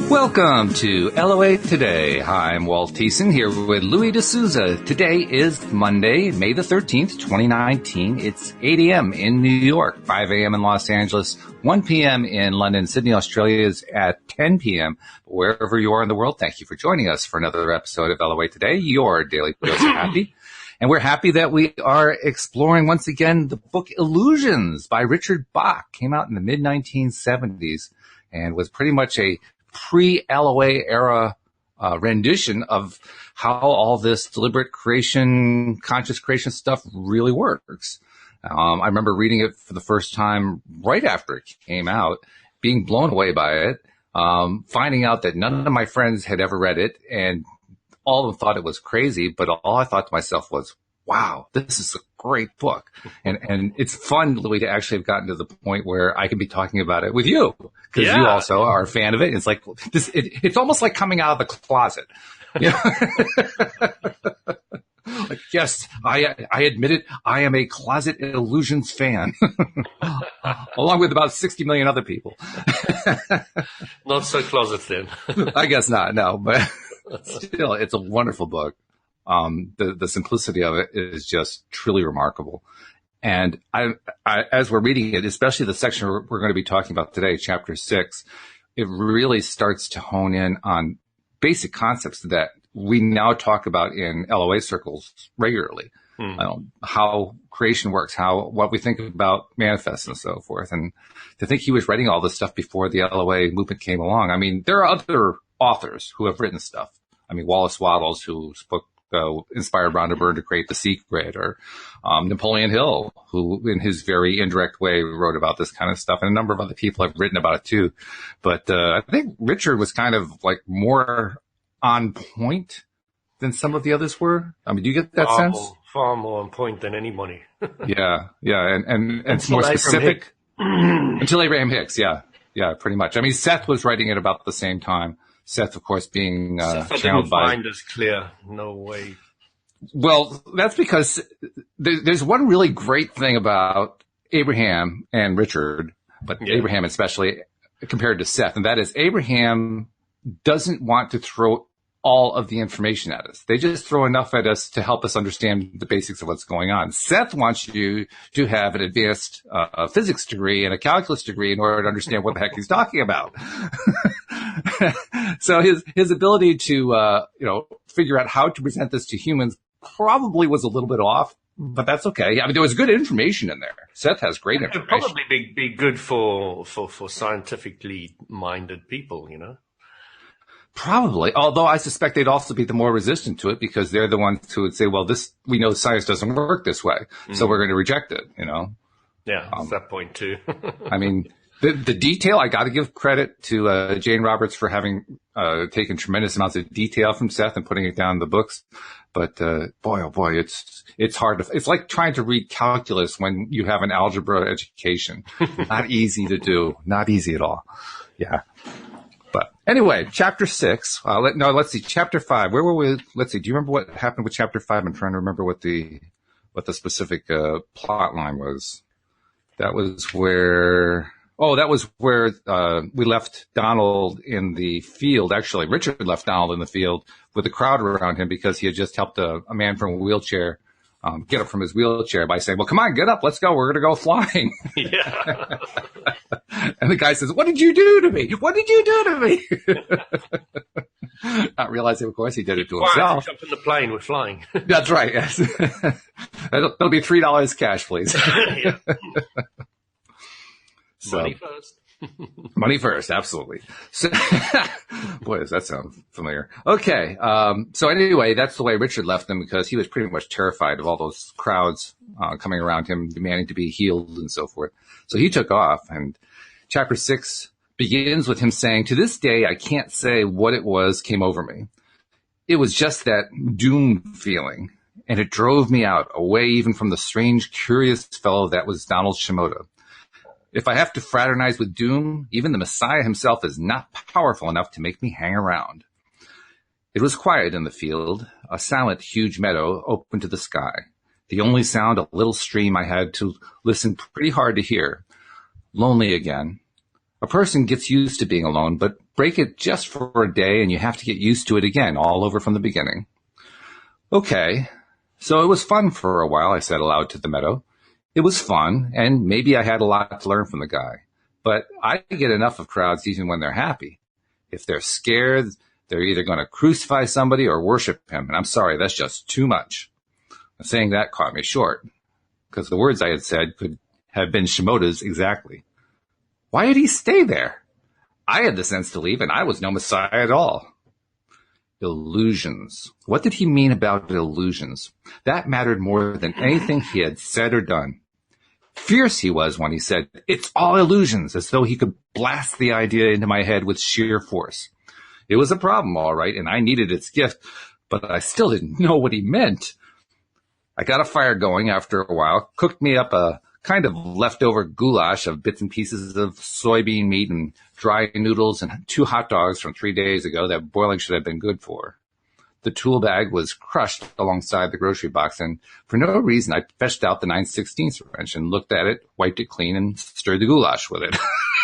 Welcome to LOA Today. Hi, I'm Walt Thiessen here with Louis D'Souza. Today is Monday, May the 13th, 2019. It's 8 a.m. in New York, 5 a.m. in Los Angeles, 1 p.m. in London. Sydney, Australia is at 10 p.m. Wherever you are in the world, thank you for joining us for another episode of LOA Today, your daily dose of happy. And we're happy that we are exploring once again the book Illusions by Richard Bach. Came out in the mid-1970s and was pretty much a pre-LOA era rendition of how all this deliberate creation, conscious creation stuff really works. I remember reading it for the first time right after it came out, being blown away by it, finding out that none of my friends had ever read it, and all of them thought it was crazy, but all I thought to myself was, wow, this is a great book. And it's fun, Louis, to actually have gotten to the point where I can be talking about it with you, because you also are a fan of it. It's like this, it's almost like coming out of the closet. You know? Like, yes, I admit it. I am a closet Illusions fan, along with about 60 million other people. Not so closet then. I guess not, no, but still, it's a wonderful book. The simplicity of it is just truly remarkable. And I, as we're reading it, especially the section we're going to be talking about today, chapter 6, it really starts to hone in on basic concepts that we now talk about in LOA circles regularly. How creation works, what we think about manifests and so forth. And to think he was writing all this stuff before the LOA movement came along. I mean, there are other authors who have written stuff. I mean, Wallace Wattles, whose book inspired Rhonda Byrne to create The Secret, or Napoleon Hill, who in his very indirect way wrote about this kind of stuff, and a number of other people have written about it too. But I think Richard was kind of like more on point than some of the others were. I mean, do you get that sense? Far more on point than anybody. Yeah, and it's more specific. Until Abraham Hicks, yeah, pretty much. I mean, Seth was writing it about the same time. Seth, of course, being channeled by. Find us clear. No way. Well, that's because there's one really great thing about Abraham and Richard, but Abraham especially compared to Seth, and that is Abraham doesn't want to throw all of the information at us. They just throw enough at us to help us understand the basics of what's going on. Seth wants you to have an advanced physics degree and a calculus degree in order to understand what the heck he's talking about. So his ability to figure out how to present this to humans probably was a little bit off, but that's okay. I mean, there was good information in there. Seth has great information. It would probably be good for scientifically minded people, you know. Probably, although I suspect they'd also be the more resistant to it because they're the ones who would say, well, we know science doesn't work this way, so we're going to reject it, you know? Yeah, that's that point too. I mean, the detail, I got to give credit to Jane Roberts for having taken tremendous amounts of detail from Seth and putting it down in the books. But boy, oh boy, it's hard it's like trying to read calculus when you have an algebra education. Not easy to do. Not easy at all. Yeah. But anyway, chapter 6. Let's see. Chapter 5. Where were we? Let's see. Do you remember what happened with chapter 5? I'm trying to remember what the specific plot line was. That was where we left Donald in the field. Actually, Richard left Donald in the field with a crowd around him because he had just helped a man from a wheelchair get up from his wheelchair by saying, well, come on, get up. Let's go. We're going to go flying. Yeah. And the guy says, what did you do to me? What did you do to me? Not realizing, of course, he did it to himself. Jump in the plane. We're flying. That's right. Yes. That'll be $3 cash, please. Yeah. Money first. Money first, absolutely. So, boy, does that sound familiar. Okay. So anyway, that's the way Richard left them because he was pretty much terrified of all those crowds coming around him, demanding to be healed and so forth. So he took off, and chapter 6 begins with him saying, to this day, I can't say what it was came over me. It was just that doom feeling, and it drove me out, away even from the strange, curious fellow that was Donald Shimoda. If I have to fraternize with doom, even the Messiah himself is not powerful enough to make me hang around. It was quiet in the field, a silent, huge meadow open to the sky. The only sound, a little stream I had to listen pretty hard to hear. Lonely again. A person gets used to being alone, but break it just for a day and you have to get used to it again, all over from the beginning. Okay, so it was fun for a while, I said aloud to the meadow. It was fun, and maybe I had a lot to learn from the guy. But I get enough of crowds even when they're happy. If they're scared, they're either going to crucify somebody or worship him, and I'm sorry, that's just too much. Saying that caught me short, because the words I had said could have been Shimoda's exactly. Why did he stay there? I had the sense to leave, and I was no Messiah at all. Illusions. What did he mean about illusions? That mattered more than anything he had said or done. Fierce he was when he said, "It's all illusions," as though he could blast the idea into my head with sheer force. It was a problem, all right, and I needed its gift, but I still didn't know what he meant. I got a fire going after a while, cooked me up a kind of leftover goulash of bits and pieces of soybean meat and dry noodles and 2 hot dogs from 3 days ago that boiling should have been good for. The tool bag was crushed alongside the grocery box, and for no reason I fetched out the 9/16 wrench and looked at it, wiped it clean, and stirred the goulash with it.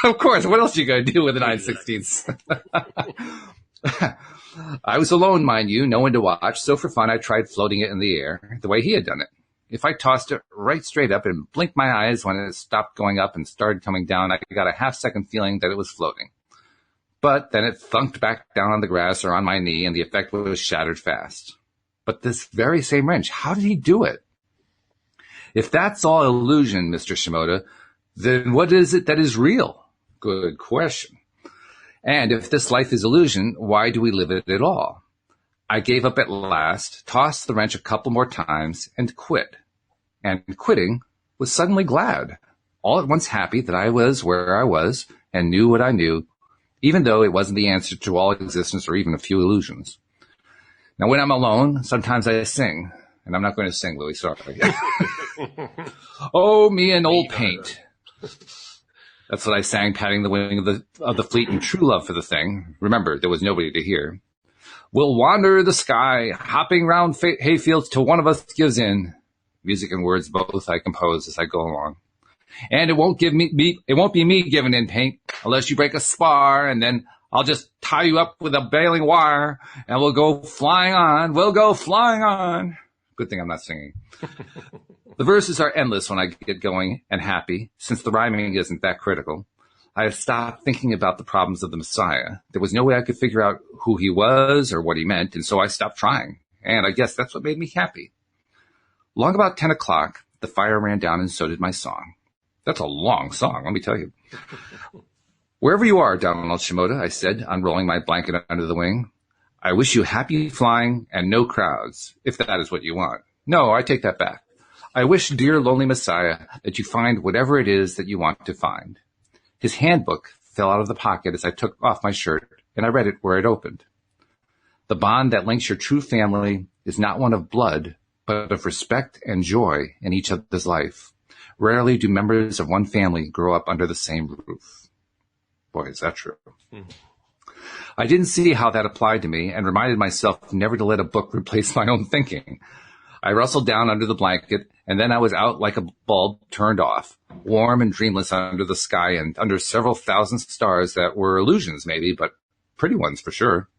Of course, what else are you going to do with the 9/16? I was alone, mind you, no one to watch, so for fun I tried floating it in the air, the way he had done it. If I tossed it right straight up and blinked my eyes when it stopped going up and started coming down, I got a half-second feeling that it was floating. But then it thunked back down on the grass or on my knee, and the effect was shattered fast. But this very same wrench, how did he do it? If that's all illusion, Mr. Shimoda, then what is it that is real? Good question. And if this life is illusion, why do we live it at all? I gave up at last, tossed the wrench a couple more times, and quit. And quitting was suddenly glad, all at once happy that I was where I was and knew what I knew, even though it wasn't the answer to all existence or even a few illusions. Now, when I'm alone, sometimes I sing, and I'm not going to sing, Louis, sorry. Oh, me and old paint. That's what I sang, patting the wing of the fleet in true love for the thing. Remember, there was nobody to hear. We'll wander the sky, hopping round hayfields till one of us gives in. Music and words both I compose as I go along. And it won't be me giving in, paint, unless you break a spar, and then I'll just tie you up with a baling wire, and we'll go flying on. We'll go flying on. Good thing I'm not singing. The verses are endless when I get going and happy, since the rhyming isn't that critical. I have stopped thinking about the problems of the Messiah. There was no way I could figure out who he was or what he meant, and so I stopped trying. And I guess that's what made me happy. Long about 10 o'clock, the fire ran down and so did my song. That's a long song, let me tell you. Wherever you are, Donald Shimoda, I said, unrolling my blanket under the wing, I wish you happy flying and no crowds, if that is what you want. No, I take that back. I wish, dear lonely Messiah, that you find whatever it is that you want to find. His handbook fell out of the pocket as I took off my shirt, and I read it where it opened. The bond that links your true family is not one of blood, but of respect and joy in each other's life. Rarely do members of one family grow up under the same roof. Boy, is that true. I didn't see how that applied to me and reminded myself never to let a book replace my own thinking. I rustled down under the blanket, and then I was out like a bulb turned off, warm and dreamless under the sky and under several thousand stars that were illusions maybe, but pretty ones for sure.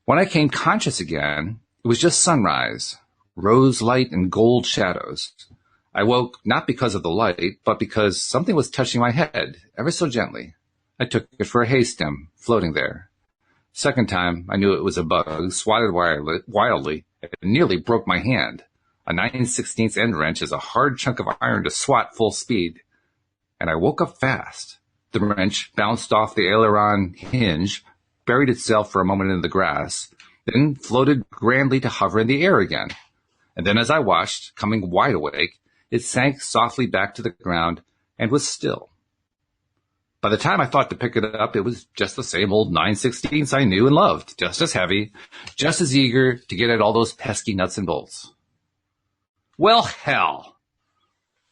When I came conscious again, it was just sunrise, rose light and gold shadows. I woke not because of the light, but because something was touching my head, ever so gently. I took it for a hay stem, floating there. Second time, I knew it was a bug, swatted wildly, and nearly broke my hand. A 9/16 end wrench is a hard chunk of iron to swat full speed. And I woke up fast. The wrench bounced off the aileron hinge, buried itself for a moment in the grass, then floated grandly to hover in the air again. And then as I watched, coming wide awake, it sank softly back to the ground and was still. By the time I thought to pick it up, it was just the same old 9/16 I knew and loved, just as heavy, just as eager to get at all those pesky nuts and bolts. Well, hell.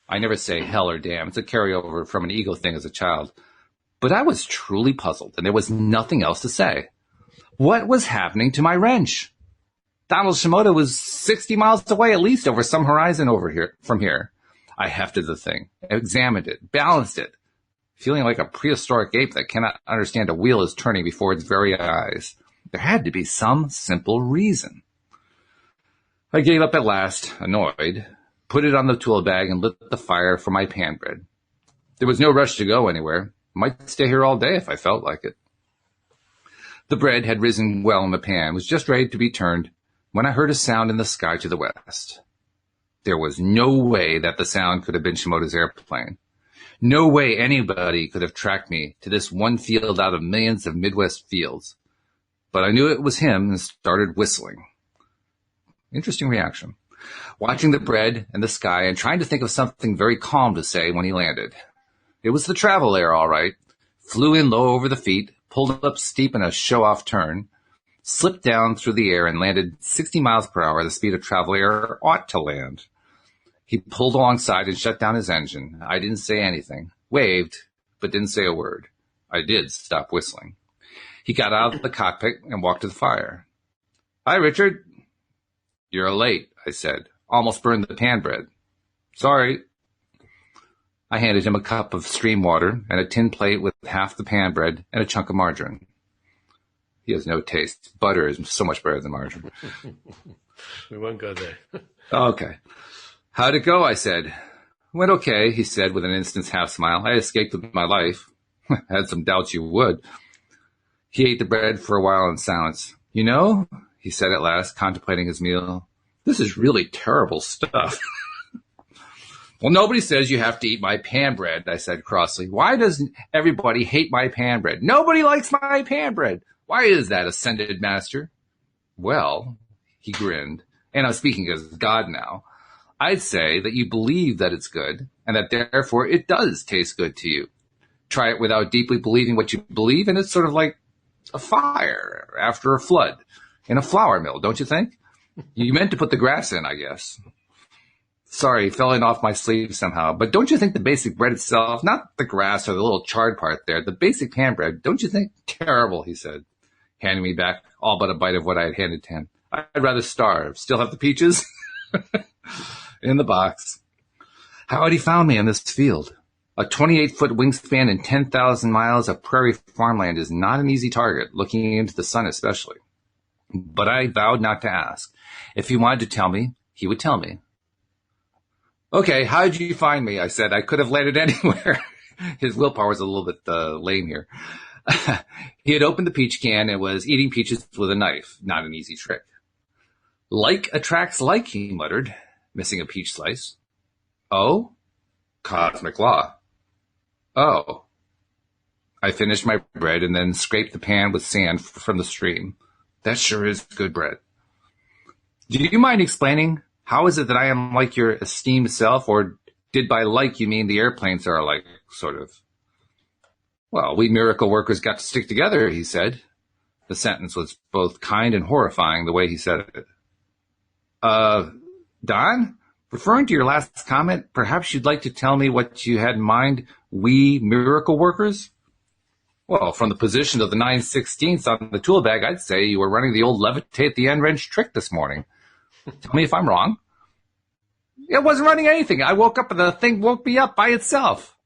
I never say hell or damn. It's a carryover from an ego thing as a child. But I was truly puzzled, and there was nothing else to say. What was happening to my wrench? Donald Shimoda was 60 miles away at least over some horizon over here from here. I hefted the thing, examined it, balanced it. feeling like a prehistoric ape that cannot understand a wheel is turning before its very eyes. There had to be some simple reason. I gave up at last, annoyed, put it on the tool bag and lit the fire for my pan bread. There was no rush to go anywhere. Might stay here all day if I felt like it. The bread had risen well in the pan, was just ready to be turned, when I heard a sound in the sky to the west. There was no way that the sound could have been Shimoda's airplane. No way anybody could have tracked me to this one field out of millions of Midwest fields. But I knew it was him and started whistling. Interesting reaction. Watching the bread and the sky and trying to think of something very calm to say when he landed. It was the travel air, all right. Flew in low over the feet, pulled up steep in a show-off turn, slipped down through the air and landed 60 miles per hour, the speed of travel air ought to land. He pulled alongside and shut down his engine. I didn't say anything, waved, but didn't say a word. I did stop whistling. He got out of the cockpit and walked to the fire. Hi, Richard. You're late, I said. Almost burned the pan bread. Sorry. I handed him a cup of stream water and a tin plate with half the pan bread and a chunk of margarine. He has no taste. Butter is so much better than margarine. We won't go there. Okay. How'd it go? I said. Went okay, he said with an instant's half smile. I escaped with my life. Had some doubts you would. He ate the bread for a while in silence. You know, he said at last, contemplating his meal, this is really terrible stuff. Well, nobody says you have to eat my pan bread, I said crossly. Why does everybody hate my pan bread? Nobody likes my pan bread. Why is that, ascended master? Well, he grinned, and I'm speaking as God now. I'd say that you believe that it's good, and that therefore it does taste good to you. Try it without deeply believing what you believe, and it's sort of like a fire after a flood in a flour mill, don't you think? You meant to put the grass in, I guess. Sorry, fell in off my sleeve somehow. But don't you think the basic bread itself, not the grass or the little charred part there, the basic pan bread, don't you think? Terrible, he said, handing me back all but a bite of what I had handed to him. I'd rather starve. Still have the peaches? In the box. How had he found me in this field? A 28-foot wingspan and 10,000 miles of prairie farmland is not an easy target, looking into the sun especially. But I vowed not to ask. If he wanted to tell me, he would tell me. Okay, how did you find me? I said. I could have landed anywhere. His willpower was a little bit lame here. He had opened the peach can and was eating peaches with a knife. Not an easy trick. Like attracts like, he muttered, missing a peach slice. Oh? Cosmic law. Oh. I finished my bread and then scraped the pan with sand from the stream. That sure is good bread. Do you mind explaining? How is it that I am like your esteemed self, or did by like you mean the airplanes are alike, sort of? Well, we miracle workers got to stick together, he said. The sentence was both kind and horrifying the way he said it. Don? Referring to your last comment, perhaps you'd like to tell me what you had in mind, we miracle workers? Well, from the position of the 9/16 on the tool bag, I'd say you were running the old levitate the end wrench trick this morning. Tell me if I'm wrong. It wasn't running anything. I woke up and the thing woke me up by itself.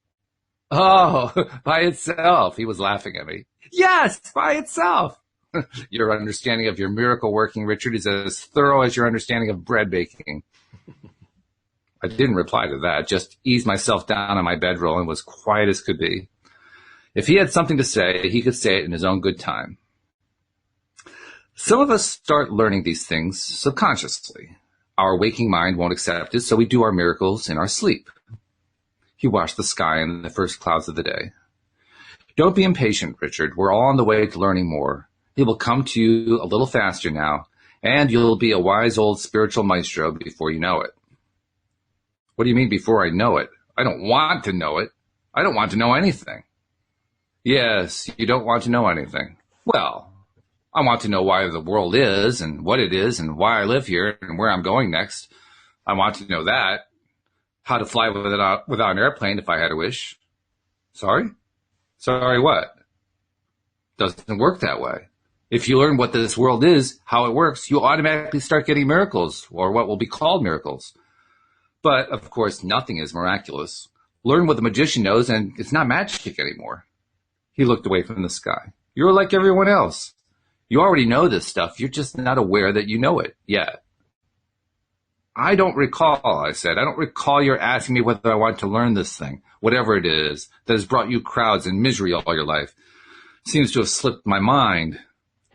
Oh, by itself. He was laughing at me. Yes, by itself. Your understanding of your miracle working, Richard, is as thorough as your understanding of bread baking. I didn't reply to that, just eased myself down on my bedroll and was quiet as could be. If he had something to say, he could say it in his own good time. Some of us start learning these things subconsciously. Our waking mind won't accept it, so we do our miracles in our sleep. He watched the sky and the first clouds of the day. Don't be impatient, Richard. We're all on the way to learning more. It will come to you a little faster now, and you'll be a wise old spiritual maestro before you know it. What do you mean before I know it? I don't want to know it. I don't want to know anything. Yes, you don't want to know anything. Well, I want to know why the world is and what it is and why I live here and where I'm going next. I want to know that. How to fly without an airplane if I had a wish. Sorry? Sorry what? Doesn't work that way. If you learn what this world is, how it works, you'll automatically start getting miracles, or what will be called miracles. But, of course, nothing is miraculous. Learn what the magician knows, and it's not magic anymore. He looked away from the sky. You're like everyone else. You already know this stuff. You're just not aware that you know it yet. I don't recall, I said. I don't recall you're asking me whether I want to learn this thing, whatever it is, that has brought you crowds and misery all your life. Seems to have slipped my mind.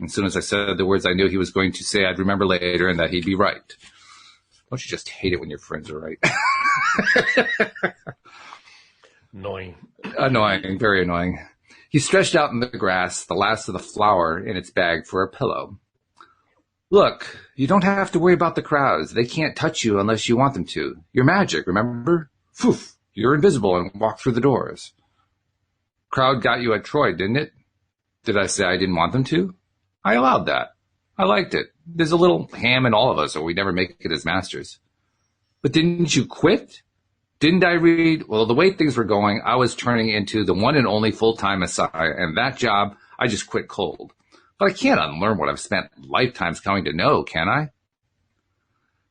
As soon as I said the words, I knew he was going to say I'd remember later and that he'd be right. Don't you just hate it when your friends are right? Annoying. Annoying, very annoying. He stretched out in the grass the last of the flour in its bag for a pillow. Look, you don't have to worry about the crowds. They can't touch you unless you want them to. You're magic, remember? Poof, you're invisible and walk through the doors. Crowd got you at Troy, didn't it? Did I say I didn't want them to? I allowed that. I liked it. There's a little ham in all of us, or we never make it as masters. But didn't you quit? Didn't I read? Well, the way things were going, I was turning into the one and only full-time Messiah, and that job, I just quit cold. But I can't unlearn what I've spent lifetimes coming to know, can I?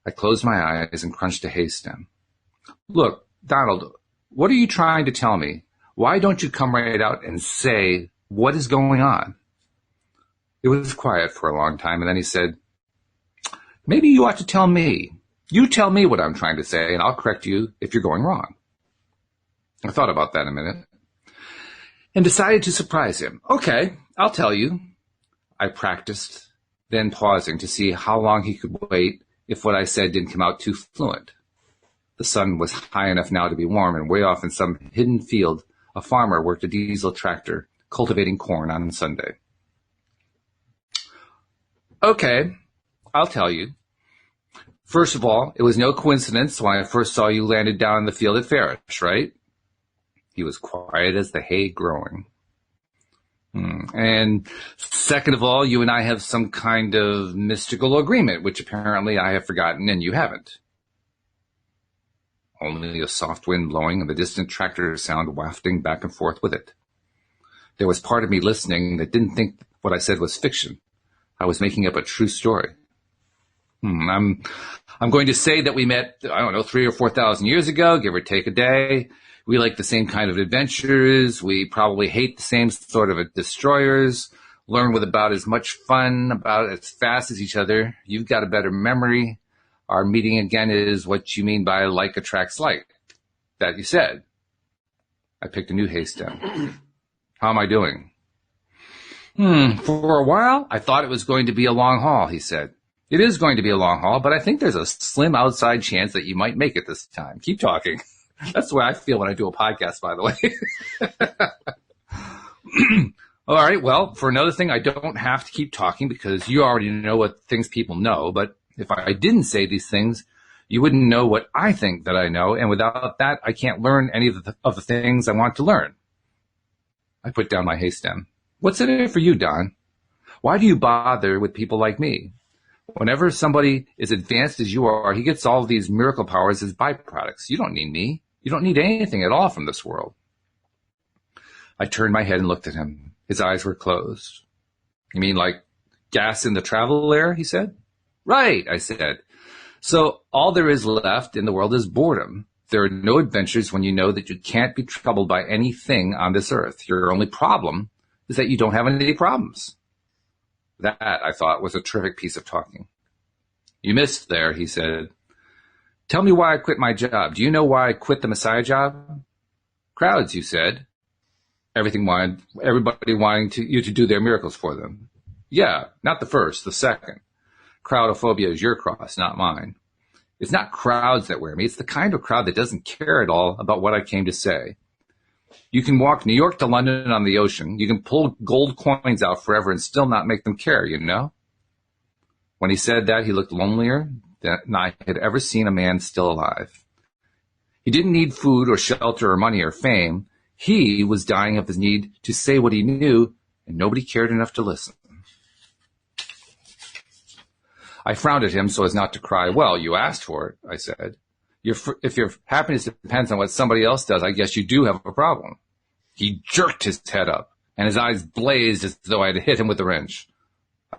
I closed my eyes and crunched a hay stem. Look, Donald, what are you trying to tell me? Why don't you come right out and say what is going on? It was quiet for a long time, and then he said, maybe you ought to tell me. You tell me what I'm trying to say, and I'll correct you if you're going wrong. I thought about that a minute and decided to surprise him. Okay, I'll tell you. I practiced, then pausing to see how long he could wait if what I said didn't come out too fluent. The sun was high enough now to be warm, and way off in some hidden field, a farmer worked a diesel tractor cultivating corn on Sunday. Okay, I'll tell you. First of all, it was no coincidence when I first saw you landed down in the field at Farish, right? He was quiet as the hay growing. And second of all, you and I have some kind of mystical agreement, which apparently I have forgotten and you haven't. Only a soft wind blowing and the distant tractor sound wafting back and forth with it. There was part of me listening that didn't think what I said was fiction. I was making up a true story. I'm going to say that we met, 3,000 or 4,000 years ago, give or take a day. We like the same kind of adventures. We probably hate the same sort of destroyers. Learn with about as much fun, about as fast as each other. You've got a better memory. Our meeting again is what you mean by like attracts like. That you said. I picked a new hay stem. How am I doing? For a while, I thought it was going to be a long haul, he said. It is going to be a long haul, but I think there's a slim outside chance that you might make it this time. Keep talking. That's the way I feel when I do a podcast, by the way. All right, well, for another thing, I don't have to keep talking because you already know what things people know. But if I didn't say these things, you wouldn't know what I think that I know. And without that, I can't learn any of the things I want to learn. I put down my hay stem. What's in it for you, Don? Why do you bother with people like me? Whenever somebody is advanced as you are, he gets all of these miracle powers as byproducts. You don't need me. You don't need anything at all from this world. I turned my head and looked at him. His eyes were closed. You mean like gas in the travel air, he said. Right, I said. So all there is left in the world is boredom. There are no adventures when you know that you can't be troubled by anything on this earth. Your only problem is that you don't have any problems. That, I thought, was a terrific piece of talking. You missed there, he said. Tell me why I quit my job. Do you know why I quit the Messiah job? Crowds, you said. Everybody wanting you to do their miracles for them. Yeah, not the first, the second. Crowdophobia is your cross, not mine. It's not crowds that wear me. It's the kind of crowd that doesn't care at all about what I came to say. You can walk New York to London on the ocean. You can pull gold coins out forever and still not make them care, you know? When he said that, he looked lonelier than I had ever seen a man still alive. He didn't need food or shelter or money or fame. He was dying of his need to say what he knew, and nobody cared enough to listen. I frowned at him so as not to cry. Well, you asked for it, I said. If your happiness depends on what somebody else does, I guess you do have a problem. He jerked his head up, and his eyes blazed as though I had hit him with a wrench.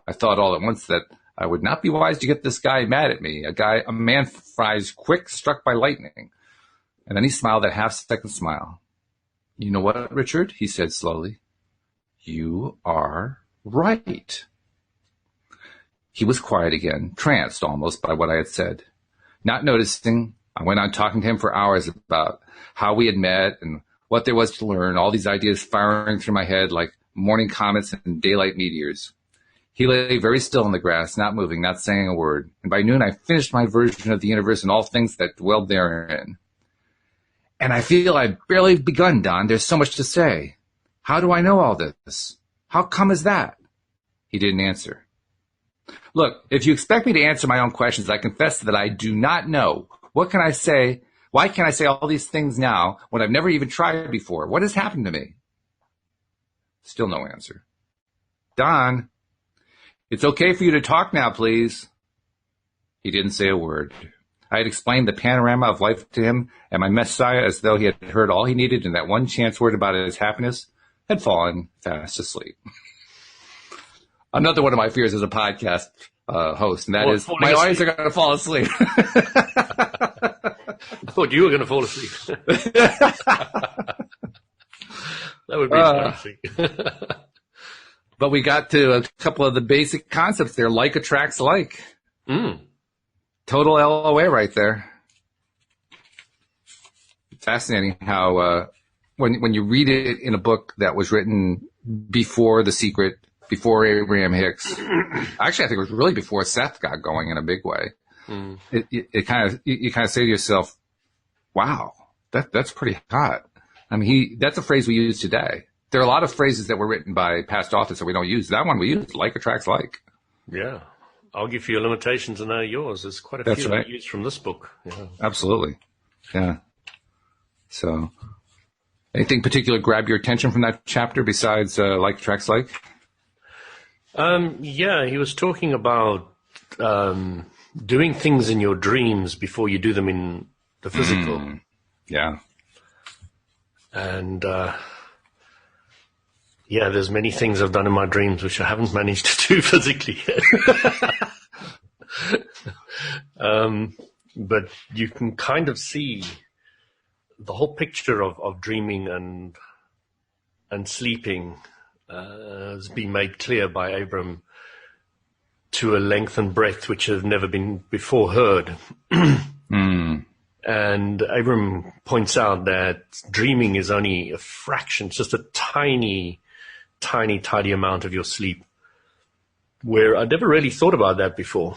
I thought all at once that I would not be wise to get this guy mad at me, a man fries quick, struck by lightning. And then he smiled that half-second smile. You know what, Richard? He said slowly. You are right. He was quiet again, tranced almost by what I had said. Not noticing, I went on talking to him for hours about how we had met and what there was to learn, all these ideas firing through my head like morning comets and daylight meteors. He lay very still in the grass, not moving, not saying a word. And by noon, I finished my version of the universe and all things that dwelled therein. And I feel I've barely begun, Don. There's so much to say. How do I know all this? How come is that? He didn't answer. Look, if you expect me to answer my own questions, I confess that I do not know. What can I say? Why can't I say all these things now when I've never even tried before? What has happened to me? Still no answer. Don, it's okay for you to talk now, please. He didn't say a word. I had explained the panorama of life to him and my Messiah as though he had heard all he needed, and that one chance word about his happiness had fallen fast asleep. Another one of my fears as a podcast host, and that is my audience are going to fall asleep. I thought you were going to fall asleep. That would be interesting. But we got to a couple of the basic concepts there. Like attracts like. Total LOA right there. Fascinating how when you read it in a book that was written before The Secret, before Abraham Hicks, actually I think it was really before Seth got going in a big way. It kind of you kind of say to yourself, "Wow, that's pretty hot." I mean, that's a phrase we use today. There are a lot of phrases that were written by past authors that we don't use. That one we use, like attracts like. Yeah. Argue for your limitations and know yours. There's quite a few that we use from this book. Yeah. Absolutely. Yeah. So, anything particular grab your attention from that chapter besides like attracts like? Yeah, he was talking about doing things in your dreams before you do them in the physical. Yeah. And yeah, there's many things I've done in my dreams which I haven't managed to do physically yet. But you can kind of see the whole picture of dreaming and sleeping has been made clear by Abram to a length and breadth which have never been before heard. And Abram points out that dreaming is only a fraction, just a tiny amount of your sleep, where I never really thought about that before.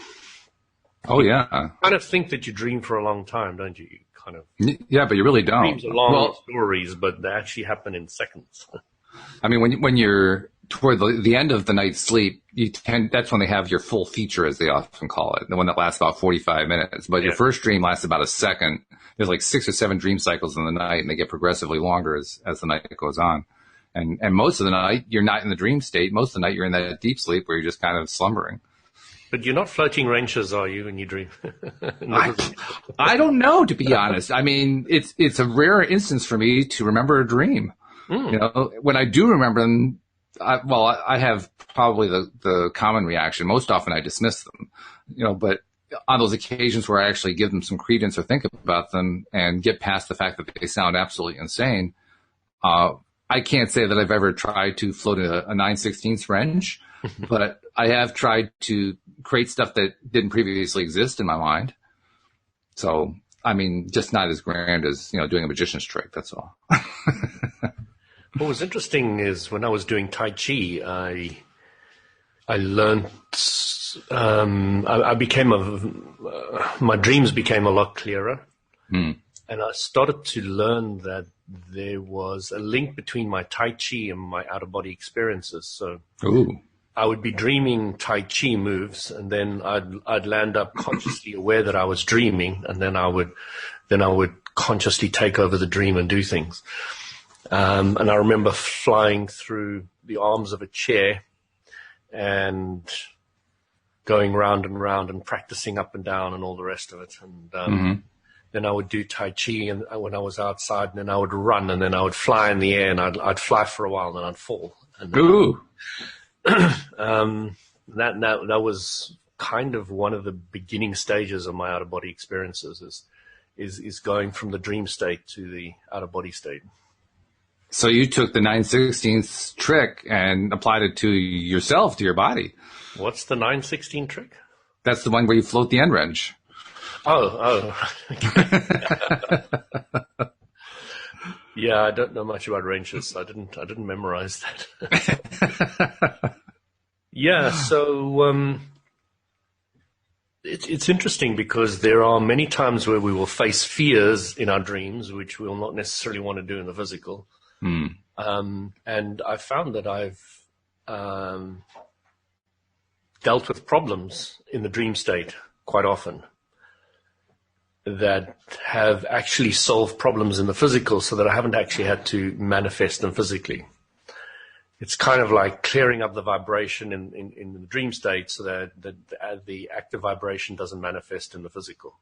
Oh, yeah. You kind of think that you dream for a long time, don't you? You kind of. Yeah, but you really don't. Dreams are long stories, but they actually happen in seconds. I mean, when you're toward the end of the night's sleep, that's when they have your full feature, as they often call it, the one that lasts about 45 minutes. But your first dream lasts about a second. There's like 6 or 7 dream cycles in the night, and they get progressively longer as the night goes on. And most of the night, you're not in the dream state. Most of the night, you're in that deep sleep where you're just kind of slumbering. But you're not floating wrenches, are you, when you dream? I don't know, to be honest. I mean, it's a rare instance for me to remember a dream. You know, when I do remember them, I have probably the common reaction. Most often I dismiss them, you know, but on those occasions where I actually give them some credence or think about them and get past the fact that they sound absolutely insane, I can't say that I've ever tried to float a 9/16 wrench, but I have tried to create stuff that didn't previously exist in my mind. So, I mean, just not as grand as, you know, doing a magician's trick. That's all. What was interesting is when I was doing Tai Chi, I learned, my dreams became a lot clearer. And I started to learn that there was a link between my Tai Chi and my out-of-body experiences. So I would be dreaming Tai Chi moves, and then I'd land up consciously aware that I was dreaming, and then I would consciously take over the dream and do things. And I remember flying through the arms of a chair and going round and round and practicing up and down and all the rest of it. And then I would do Tai Chi and when I was outside, and then I would run, and then I would fly in the air, and I'd fly for a while, and then I'd fall. And that was kind of one of the beginning stages of my out-of-body experiences, is going from the dream state to the out-of-body state. So you took the 9/16 trick and applied it to yourself, to your body. What's the 9/16 trick? That's the one where you float the end wrench. Oh. Yeah, I don't know much about wrenches. So I didn't memorize that. Yeah, so it's interesting because there are many times where we will face fears in our dreams, which we'll not necessarily want to do in the physical. And I found that I've dealt with problems in the dream state quite often that have actually solved problems in the physical so that I haven't actually had to manifest them physically. It's kind of like clearing up the vibration in the dream state so that the active vibration doesn't manifest in the physical,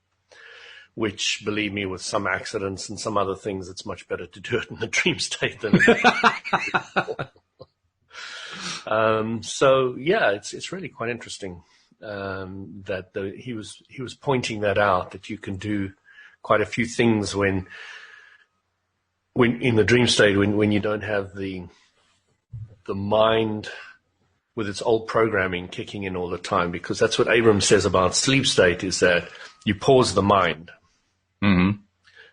which, believe me, with some accidents and some other things, it's much better to do it in the dream state than so yeah, it's really quite interesting that he was pointing that out, that you can do quite a few things when in the dream state when you don't have the mind with its old programming kicking in all the time, because that's what Abrams says about sleep state, is that you pause the mind. Mm-hmm.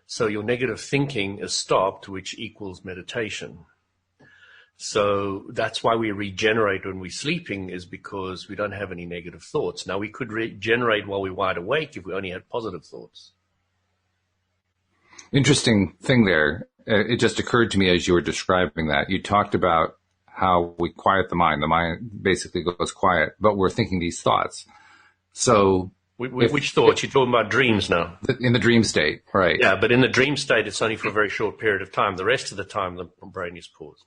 So your negative thinking is stopped, which equals meditation. So that's why we regenerate when we're sleeping, is because we don't have any negative thoughts. Now, we could regenerate while we're wide awake if we only had positive thoughts. Interesting thing there. It just occurred to me as you were describing that. You talked about how we quiet the mind. The mind basically goes quiet, but we're thinking these thoughts. So which thoughts? You're talking about dreams now? In the dream state, right. Yeah, but in the dream state, it's only for a very short period of time. The rest of the time, the brain is paused.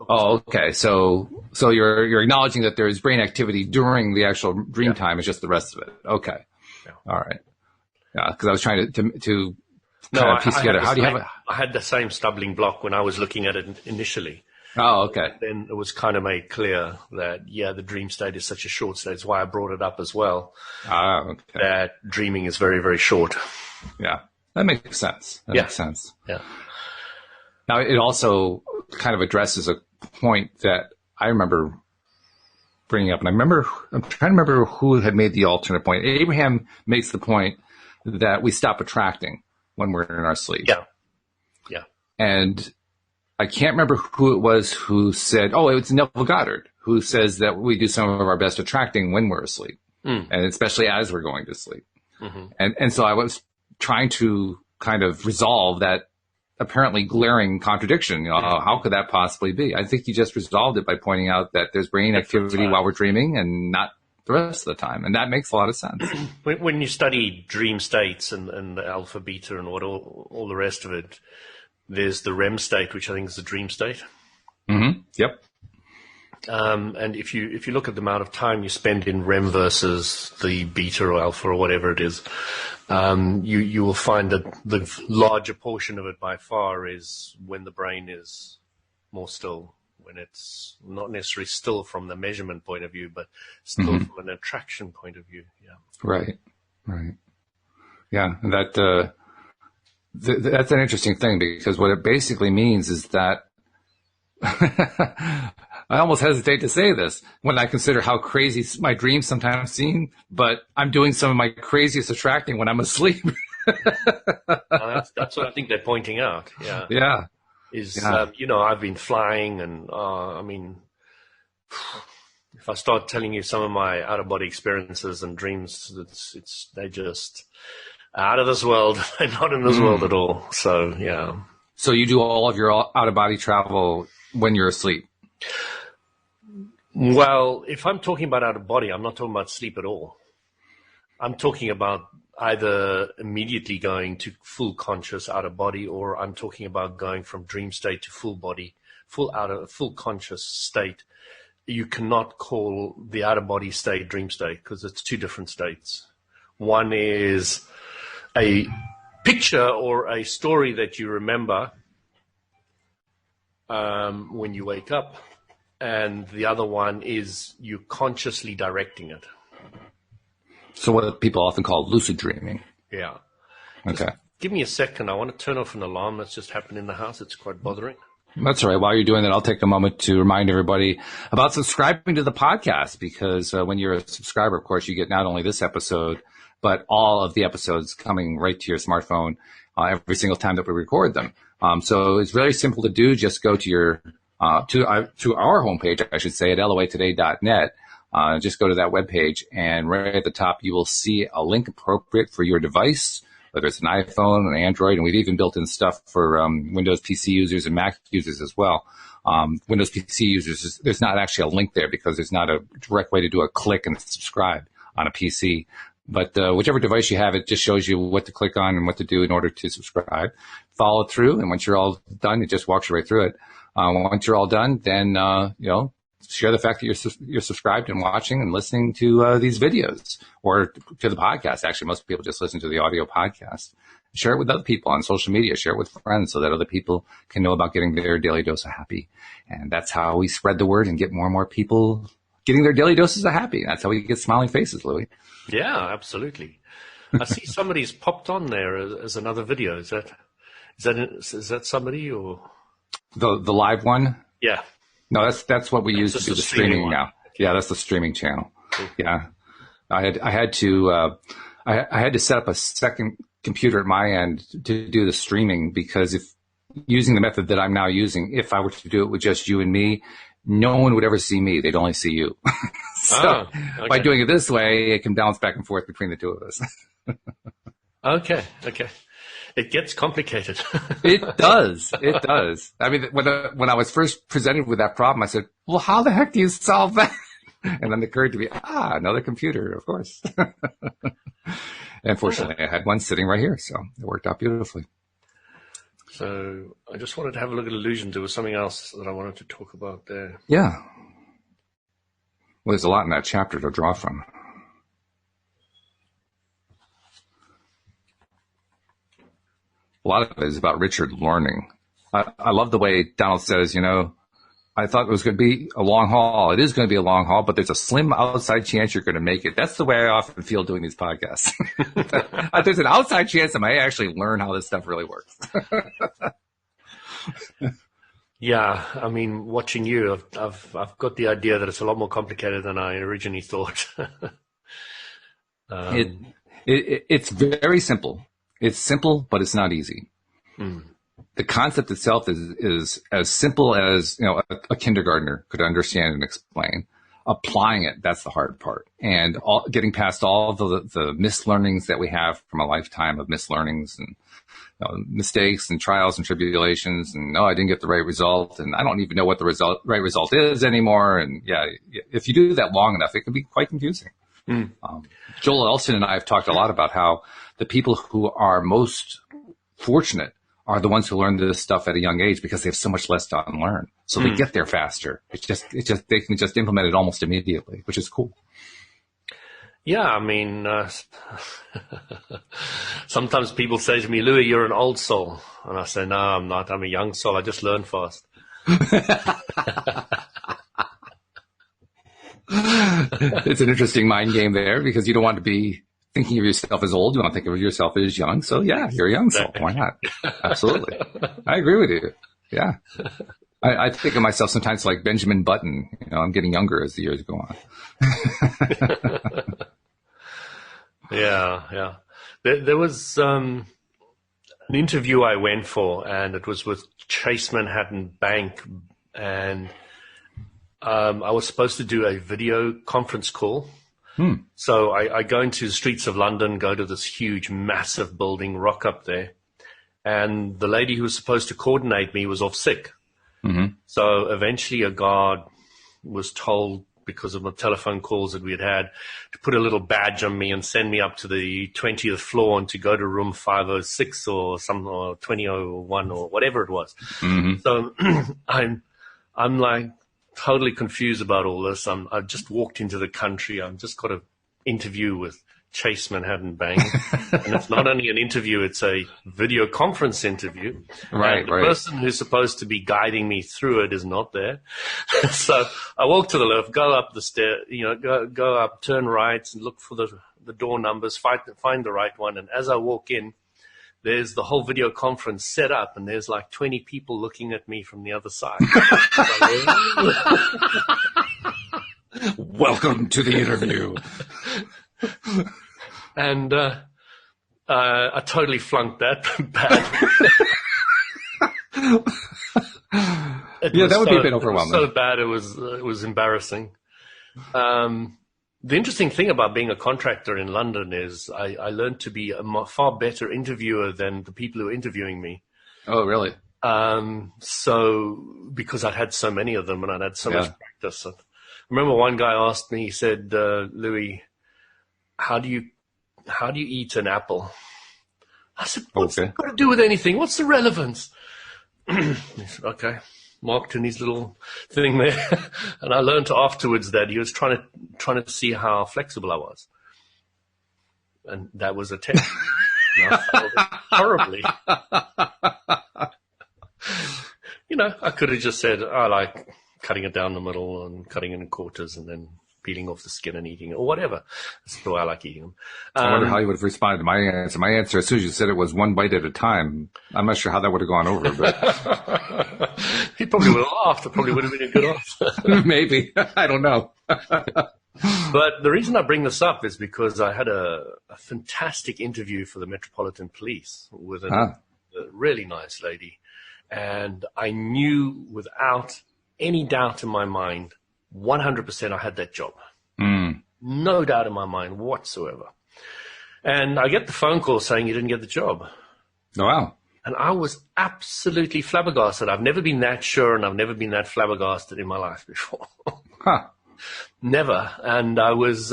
Oh, okay. So you're acknowledging that there is brain activity during the actual dream time. It's just the rest of it. Okay. Yeah. All right. Yeah, because I was trying to kind of piece together. How do you have I had the same stumbling block when I was looking at it initially. Oh, okay. Then it was kind of made clear that, yeah, the dream state is such a short state. That's why I brought it up as well. Ah, okay. That dreaming is very, very short. Yeah. That makes sense. Makes sense. Yeah. Now, it also kind of addresses a point that I remember bringing up, and I'm trying to remember who had made the alternate point. Abraham makes the point that we stop attracting when we're in our sleep. Yeah. Yeah. And I can't remember who it was who said, oh, it's Neville Goddard, who says that we do some of our best attracting when we're asleep, and especially as we're going to sleep. Mm-hmm. And so I was trying to kind of resolve that apparently glaring contradiction. How could that possibly be? I think you just resolved it by pointing out that there's brain activity while we're dreaming and not the rest of the time. And that makes a lot of sense. When you study dream states and the alpha, beta, and all the rest of it, there's the REM state, which I think is the dream state. Mm-hmm. Yep. And if you look at the amount of time you spend in REM versus the beta or alpha or whatever it is, you will find that the larger portion of it by far is when the brain is more still, when it's not necessarily still from the measurement point of view, but still from an attraction point of view. Yeah. Right. Yeah. And that's an interesting thing, because what it basically means is that I almost hesitate to say this when I consider how crazy my dreams sometimes seem, but I'm doing some of my craziest attracting when I'm asleep. That's what I think they're pointing out. Yeah. Yeah. I've been flying, and I mean, if I start telling you some of my out-of-body experiences and dreams, they're just out of this world. They're not in this world at all. So, yeah. So you do all of your out-of-body travel when you're asleep? Well, if I'm talking about out-of-body, I'm not talking about sleep at all. I'm talking about either immediately going to full conscious out-of-body, or I'm talking about going from dream state to full conscious state. You cannot call the out-of-body state dream state, because it's two different states. One is a picture or a story that you remember when you wake up, and the other one is you consciously directing it. So what people often call lucid dreaming. Yeah. Okay. give me a second. I want to turn off an alarm that's just happened in the house. It's quite bothering. That's all right. While you're doing that, I'll take a moment to remind everybody about subscribing to the podcast, because when you're a subscriber, of course, you get not only this episode, but all of the episodes coming right to your smartphone every single time that we record them. So it's very simple to do. Just go to your to our homepage, I should say, at loatoday.net. Just go to that webpage, and right at the top, you will see a link appropriate for your device, whether it's an iPhone, an Android, and we've even built in stuff for Windows PC users and Mac users as well. Windows PC users, there's not actually a link there because there's not a direct way to do a click and subscribe on a PC. But whichever device you have, it just shows you what to click on and what to do in order to subscribe. Follow through, and once you're all done, it just walks you right through it. Once you're all done, then share the fact that you're subscribed and watching and listening to these videos, or to the podcast. Actually, most people just listen to the audio podcast. Share it with other people on social media. Share it with friends so that other people can know about getting their daily dose of happy. And that's how we spread the word and get more and more people getting their daily doses of happy. That's how we get smiling faces, Louis. Yeah, absolutely. I see somebody's popped on there as another video. Is that somebody, or the live one? Yeah. No, that's what we use to do the streaming one. now. Yeah, that's the streaming channel. Cool. Yeah, I had to set up a second computer at my end to do the streaming, because if using the method that I'm now using, if I were to do it with just you and me, no one would ever see me. They'd only see you. So okay. By doing it this way, it can bounce back and forth between the two of us. Okay. It gets complicated. It does. It does. I mean, when I was first presented with that problem, I said, well, how the heck do you solve that? And then it occurred to me, another computer, of course. And fortunately, I had one sitting right here, so it worked out beautifully. So I just wanted to have a look at illusions. There was something else that I wanted to talk about there. Yeah. Well, there's a lot in that chapter to draw from. A lot of it is about Richard learning. I love the way Donald says, I thought it was going to be a long haul. It is going to be a long haul, but there's a slim outside chance you're going to make it. That's the way I often feel doing these podcasts. There's an outside chance I may actually learn how this stuff really works. Yeah, I mean, watching you, I've got the idea that it's a lot more complicated than I originally thought. It's very simple. It's simple, but it's not easy. Mm. The concept itself is as simple as a kindergartner could understand and explain. Applying it, that's the hard part. And getting past all the mislearnings that we have from a lifetime of mislearnings and mistakes and trials and tribulations, and I didn't get the right result, and I don't even know what the right result is anymore. And if you do that long enough, it can be quite confusing. Mm. Joel Elson and I have talked a lot about how the people who are most fortunate are the ones who learn this stuff at a young age because they have so much less to unlearn. So they get there faster. It's just they can just implement it almost immediately, which is cool. Yeah, I mean, sometimes people say to me, Louis, you're an old soul. And I say, no, I'm not. I'm a young soul. I just learn fast. It's an interesting mind game there, because you don't want to be thinking of yourself as old. You want to think of yourself as young. So yeah, you're a young soul. Why not? Absolutely. I agree with you. Yeah. I think of myself sometimes like Benjamin Button. I'm getting younger as the years go on. Yeah. There was an interview I went for, and it was with Chase Manhattan Bank, and I was supposed to do a video conference call. So I go into the streets of London, go to this huge, massive building, rock up there, and the lady who was supposed to coordinate me was off sick. Mm-hmm. So eventually a guard was told, because of the telephone calls that we had, to put a little badge on me and send me up to the 20th floor and to go to room 506 or 2001 or whatever it was. Mm-hmm. So I'm like totally confused about all this. I've just walked into the country. I've just got an interview with Chase Manhattan Bank. And it's not only an interview, it's a video conference interview. Right, and the person who's supposed to be guiding me through it is not there. So I walk to the left, go up the stair, go up, turn right and look for the door numbers, find the right one. And as I walk in, there's the whole video conference set up, and there's like 20 people looking at me from the other side. Welcome to the interview. And I totally flunked that bad. That would be a bit overwhelming. It was so bad, it was embarrassing. The interesting thing about being a contractor in London is I learned to be a far better interviewer than the people who were interviewing me. Oh, really? So because I'd had so many of them and I'd had so much practice. I remember one guy asked me, he said, Louis, how do you eat an apple? I said, what's it got to do with anything? What's the relevance? He said, okay. Marked in his little thing there. And I learned afterwards that he was trying to see how flexible I was. And that was a test. And I failed it horribly. I could have just said, I like cutting it down the middle and cutting it in quarters and then peeling off the skin and eating it, or whatever. That's the way I like eating them. I wonder how you would have responded to my answer. My answer, as soon as you said it, was one bite at a time. I'm not sure how that would have gone over, but he probably would have laughed. It probably would have been a good answer. Maybe. I don't know. But the reason I bring this up is because I had a fantastic interview for the Metropolitan Police with a really nice lady. And I knew without any doubt in my mind, 100% I had that job. No doubt in my mind whatsoever. And I get the phone call saying you didn't get the job. Oh, wow. And I was absolutely flabbergasted. I've never been that sure and I've never been that flabbergasted in my life before. Never. And I was,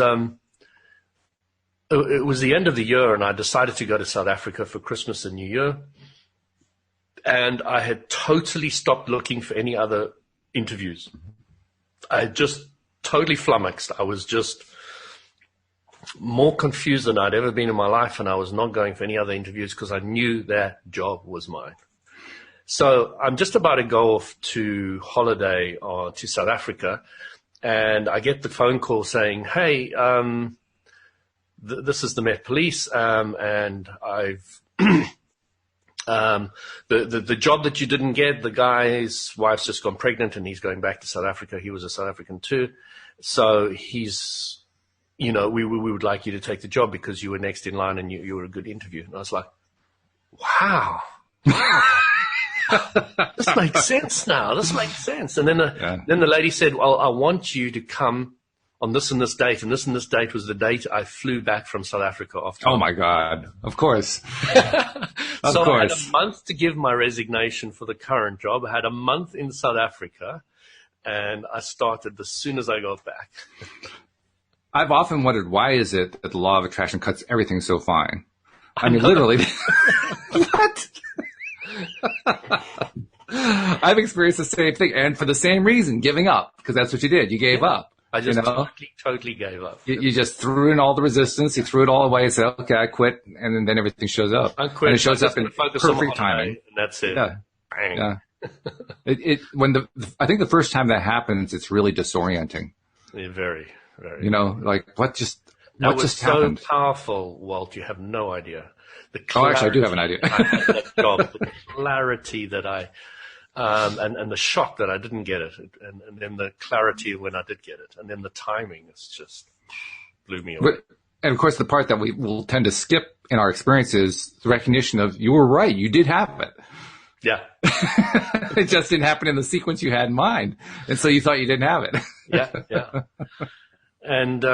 it was the end of the year and I decided to go to South Africa for Christmas and New Year. And I had totally stopped looking for any other interviews. I had just totally flummoxed. I was just more confused than I'd ever been in my life, and I was not going for any other interviews because I knew that job was mine. So I'm just about to go off to holiday to South Africa, and I get the phone call saying, hey, this is the Met Police, and I've the job that you didn't get, the guy's wife's just gone pregnant and he's going back to South Africa. He was a South African too. So he's, we would like you to take the job because you were next in line and you were a good interview. And I was like, wow. This makes sense now. This makes sense. And then the lady said, well, I want you to come on this and this date, and this was the date I flew back from South Africa after. Oh, my God. Of course. So I had a month to give my resignation for the current job. I had a month in South Africa, and I started as soon as I got back. I've often wondered, why is it that the law of attraction cuts everything so fine? I mean, literally. What? I've experienced the same thing, and for the same reason, giving up, because that's what you did. You gave up. I just totally gave up. You just threw in all the resistance. You threw it all away and said, okay, I quit. And then everything shows up. I quit. And it shows up in perfect timing. And that's it. Yeah. Bang. Yeah. I think the first time that happens, it's really disorienting. Yeah, very, very. What just happened? That was so powerful, Walt. You have no idea. Actually, I do have an idea. I had that job, the clarity that and the shock that I didn't get it, and then the clarity when I did get it, and then the timing is just blew me away. And of course, the part that we will tend to skip in our experience is the recognition of you were right, you did have it. Yeah. It just didn't happen in the sequence you had in mind, and so you thought you didn't have it. Yeah. And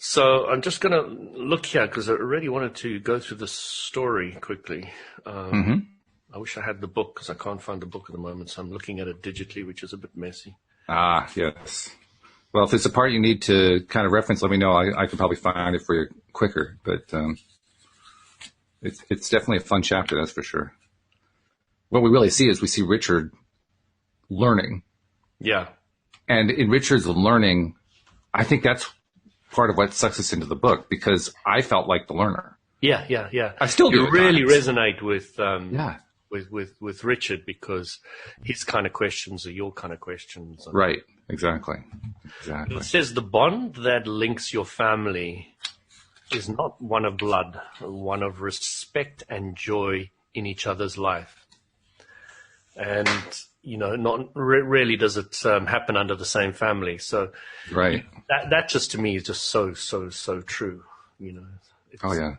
so I'm just going to look here because I really wanted to go through the story quickly. I wish I had the book because I can't find the book at the moment, so I'm looking at it digitally, which is a bit messy. Ah, yes. Well, if there's a part you need to kind of reference, let me know. I could probably find it for you quicker, but it's definitely a fun chapter, that's for sure. What we really see is we see Richard learning. Yeah. And in Richard's learning, I think that's part of what sucks us into the book, because I felt like the learner. Yeah. I still do. You really resonate with Richard because his kind of questions are your kind of questions. Right. Exactly. It says the bond that links your family is not one of blood, one of respect and joy in each other's life. And, not really does it happen under the same family. So right. That just to me is just so, so, so true. Oh, yeah.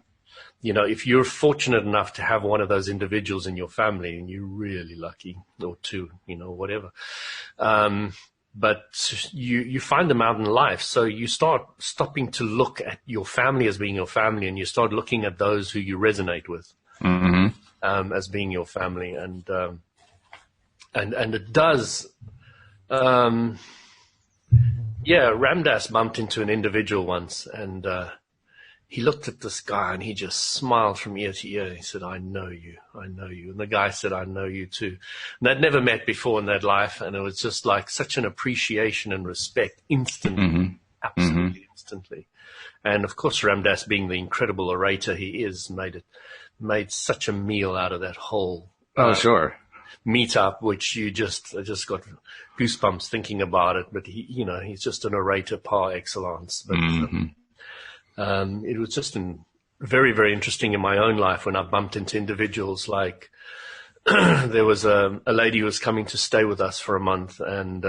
If you're fortunate enough to have one of those individuals in your family, and you're really lucky, or two, whatever. But you find them out in life. So you start stopping to look at your family as being your family, and you start looking at those who you resonate with, as being your family. And it does, Ramdas bumped into an individual once, and he looked at this guy and he just smiled from ear to ear. He said, I know you. And the guy said, I know you too. And they'd never met before in their life. And it was just like such an appreciation and respect instantly, absolutely instantly. And of course, Ramdas, being the incredible orator he is, made such a meal out of that whole sure. meetup, which I just got goosebumps thinking about it. But he's just an orator par excellence. But it was just very, very interesting in my own life when I bumped into individuals like there was a lady who was coming to stay with us for a month, and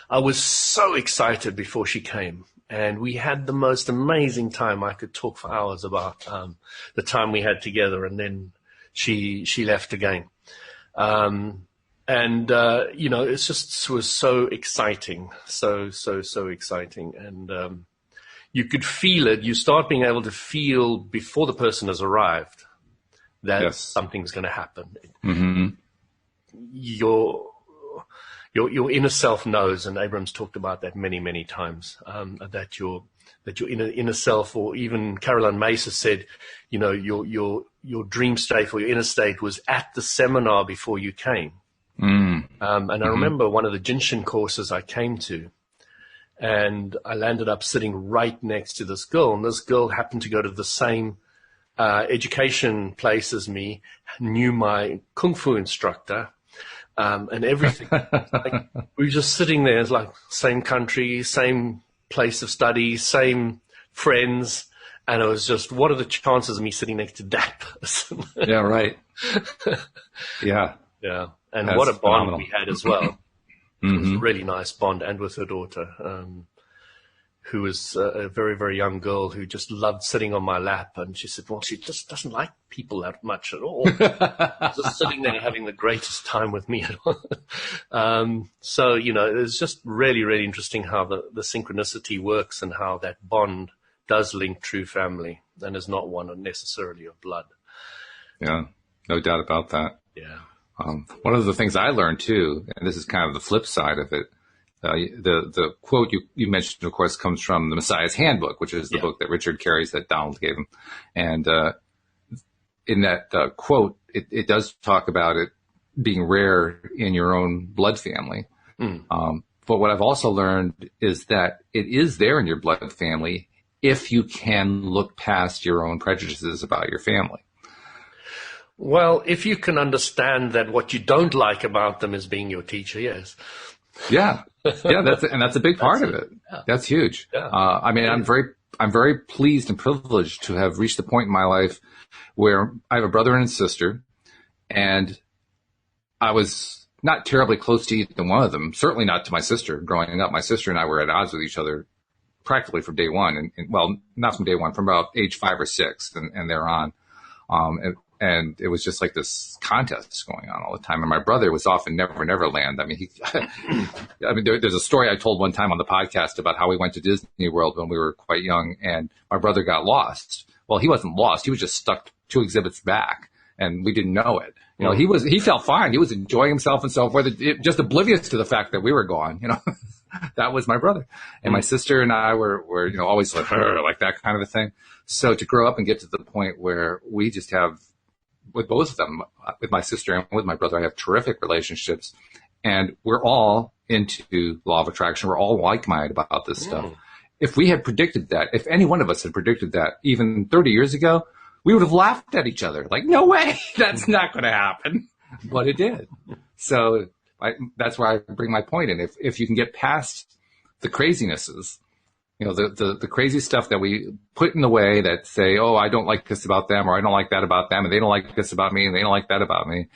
I was so excited before she came. And we had the most amazing time. I could talk for hours about the time we had together, and then she left again. It just was so exciting, so exciting. And you could feel it. You start being able to feel before the person has arrived that something's going to happen. Mm-hmm. Your inner self knows, and Abrams talked about that many, many times, that your inner self, or even Caroline Mesa said, your dream state or your inner state was at the seminar before you came. And I remember one of the Jinshin courses I came to, and I landed up sitting right next to this girl, and this girl happened to go to the same education place as me, knew my kung fu instructor, and everything. Like, we were just sitting there, it's like same country, same place of study, same friends, and it was just, what are the chances of me sitting next to that person? Yeah, right. Yeah. Yeah, and that's what a bond phenomenal. we had as well. It was a really nice bond, and with her daughter, who was a very, very young girl who just loved sitting on my lap. And she said, well, she just doesn't like people that much at all. Just sitting there having the greatest time with me. So, it's just really, really interesting how the synchronicity works, and how that bond does link true family, and is not one necessarily of blood. Yeah, no doubt about that. Yeah. One of the things I learned too, and this is kind of the flip side of it, the quote you mentioned, of course, comes from the Messiah's Handbook, which is the book that Richard carries that Donald gave him. And in that quote, it does talk about it being rare in your own blood family. But what I've also learned is that it is there in your blood family if you can look past your own prejudices about your family. Well, if you can understand that what you don't like about them is being your teacher, yes. Yeah. Yeah. That's a big part of it. Yeah. That's huge. Yeah. I'm very pleased and privileged to have reached the point in my life where I have a brother and a sister, and I was not terribly close to either one of them, certainly not to my sister. Growing up, my sister and I were at odds with each other practically from day one, and well, not from day one, from about age 5 or 6 and thereon. And it was just like this contest going on all the time. And my brother was off in Never Never Land. I mean, there's a story I told one time on the podcast about how we went to Disney World when we were quite young, and my brother got lost. Well, he wasn't lost. He was just stuck 2 exhibits back, and we didn't know it. He felt fine. He was enjoying himself and so forth, just oblivious to the fact that we were gone, That was my brother. And my sister and I were always like that kind of a thing. So to grow up and get to the point where we just have, with both of them, with my sister and with my brother, I have terrific relationships, and we're all into law of attraction. We're all like-minded about this stuff. If we had predicted that, if any one of us had predicted that even 30 years ago, we would have laughed at each other. Like, no way, that's not going to happen. But it did. So that's why I bring my point in. If you can get past the crazinesses the crazy stuff that we put in the way that say, oh, I don't like this about them, or I don't like that about them, and they don't like this about me, and they don't like that about me.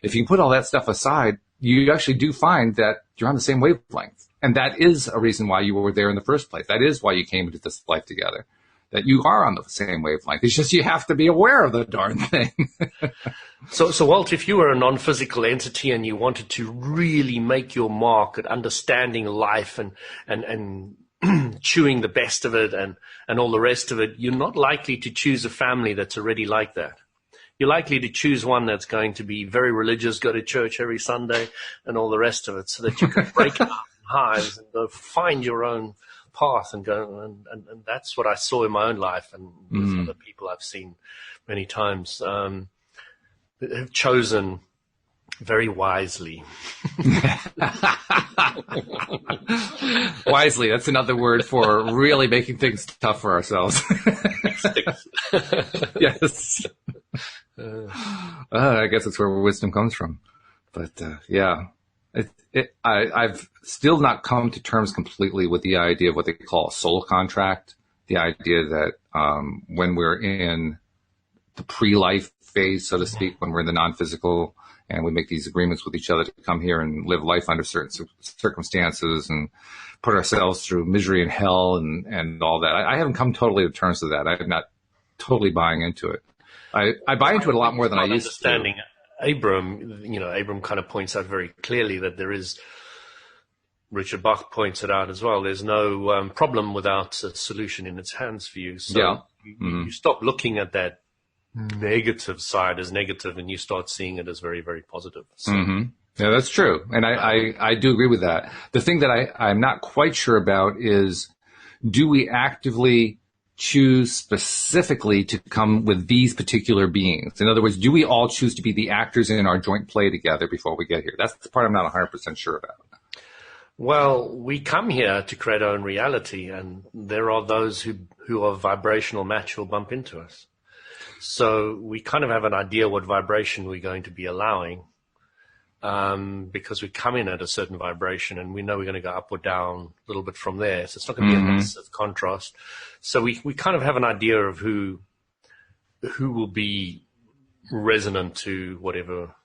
If you can put all that stuff aside, you actually do find that you're on the same wavelength. And that is a reason why you were there in the first place. That is why you came into this life together, that you are on the same wavelength. It's just you have to be aware of the darn thing. So Walt, if you were a non-physical entity and you wanted to really make your mark at understanding life and chewing the best of it and all the rest of it, you're not likely to choose a family that's already like that. You're likely to choose one that's going to be very religious, go to church every Sunday and all the rest of it, so that you can break it up in hives and go find your own path and go. And that's what I saw in my own life and with other people I've seen many times. Have chosen very wisely. Wisely, that's another word for really making things tough for ourselves. Yes. I guess that's where wisdom comes from. But yeah, I've still not come to terms completely with the idea of what they call a soul contract. The idea that when we're in the pre-life phase, so to speak, when we're in the non-physical and we make these agreements with each other to come here and live life under certain circumstances and put ourselves through misery and hell and all that. I haven't come totally to terms with that. I'm not totally buying into it. I buy into it a lot more than I used to. Understanding Abram kind of points out very clearly that there is, Richard Bach points it out as well, there's no problem without a solution in its hands for you. So you stop looking at that negative side as negative and you start seeing it as very, very positive. So. Yeah, that's true. And I do agree with that. The thing that I'm not quite sure about is, do we actively choose specifically to come with these particular beings? In other words, do we all choose to be the actors in our joint play together before we get here? That's the part I'm not 100% sure about. Well, we come here to create our own reality, and there are those who are vibrational match who will bump into us. So we kind of have an idea what vibration we're going to be allowing, because we come in at a certain vibration and we know we're going to go up or down a little bit from there. So it's not going to be a massive contrast. So we kind of have an idea of who will be resonant to whatever